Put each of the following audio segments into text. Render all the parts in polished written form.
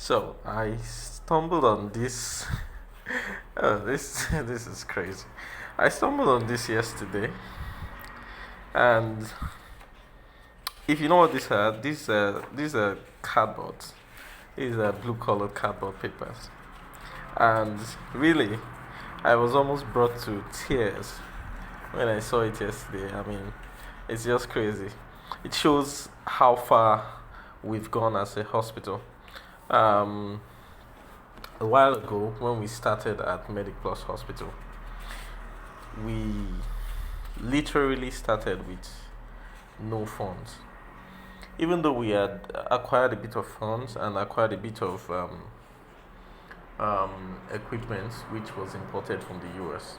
So I stumbled on this. Oh, this this is crazy. I stumbled on this yesterday, and if you know what these are, these are cardboard. These are blue-colored cardboard papers, and really, I was almost brought to tears when I saw it yesterday. I mean, it's just crazy. It shows how far we've gone as a hospital. Um, a while ago, when we started at Medic Plus Hospital, we literally started with no funds. Even though we had acquired a bit of funds and acquired a bit of equipment which was imported from the US,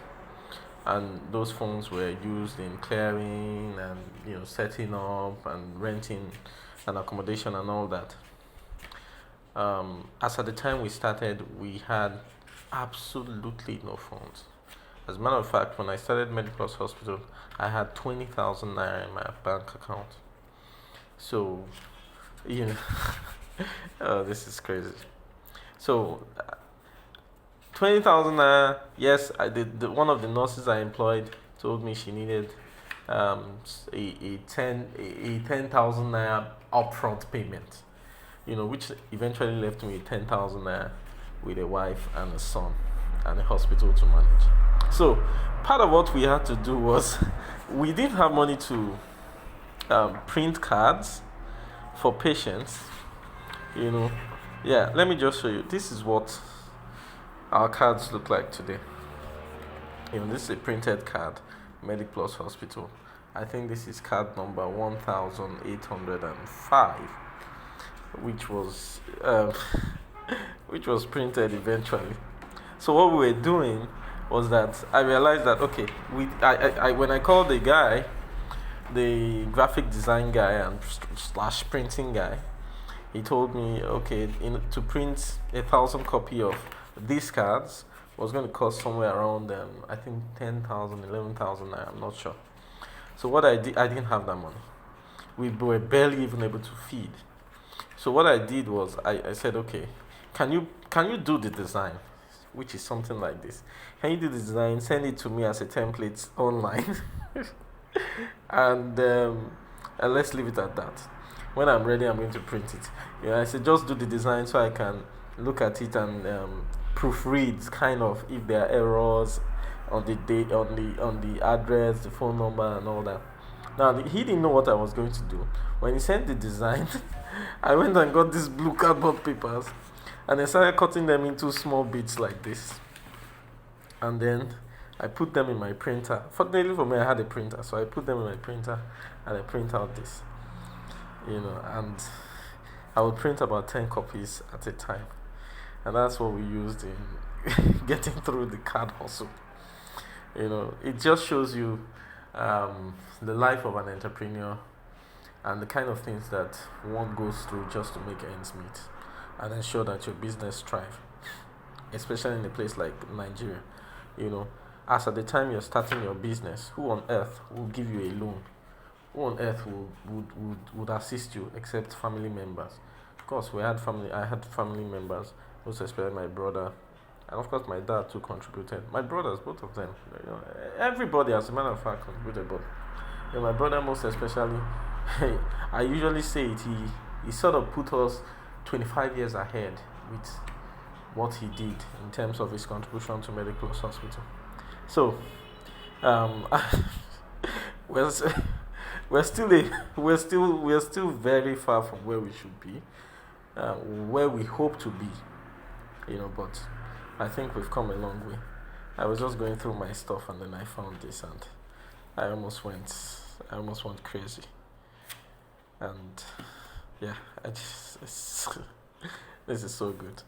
and those funds were used in clearing and setting up and renting and accommodation and all that. As at the time we started, we had absolutely no funds. As a matter of fact, when I started Mediclus Hospital, I had 20,000 naira in my bank account. So, you know, oh, this is crazy. So, 20,000 naira, yes, I did. One of the nurses I employed told me she needed a 10,000 naira upfront payment, which eventually left me with 10,000 naira with a wife and a son and a hospital to manage. So, part of what we had to do was we didn't have money to print cards for patients. Yeah, let me just show you. This is what our cards look like today. This is a printed card, Medic Plus Hospital. I think this is card number 1805, which was which was printed eventually. So what we were doing was that I realized that okay, when I called the guy, the graphic design guy and slash printing guy, he told me okay, to print 1,000 copy of these cards was going to cost somewhere around I think 10,000, 11,000. I'm not sure. So what I did, I didn't have that money. We were barely even able to feed. So what I did was I said, okay, can you do the design, which is something like this? Can you do the design? Send it to me as a template online, and let's leave it at that. When I'm ready, I'm going to print it. I said just do the design so I can look at it and proofread kind of if there are errors on the date, on the address, the phone number, and all that. Now he didn't know what I was going to do. When he sent the design, I went and got these blue cardboard papers, and I started cutting them into small bits like this. And then I put them in my printer. Fortunately for me, I had a printer, so I put them in my printer, and I print out this. And I would print about 10 copies at a time, and that's what we used in getting through the card hustle. It just shows you the life of an entrepreneur and the kind of things that one goes through just to make ends meet and ensure that your business thrives, especially in a place like Nigeria. As at the time you're starting your business, who on earth will give you a loan? Who on earth would assist you except family members? Of course, I had family members, most especially my brother, and of course my dad too contributed. My brothers, both of them, everybody, as a matter of fact, contributed. But my brother most especially, I usually say it. He sort of put us 25 years ahead with what he did in terms of his contribution to Medical Hospital. So, we're, we're still very far from where we should be, where we hope to be. But I think we've come a long way. I was just going through my stuff and then I found this and I almost went crazy. And yeah, this is so good.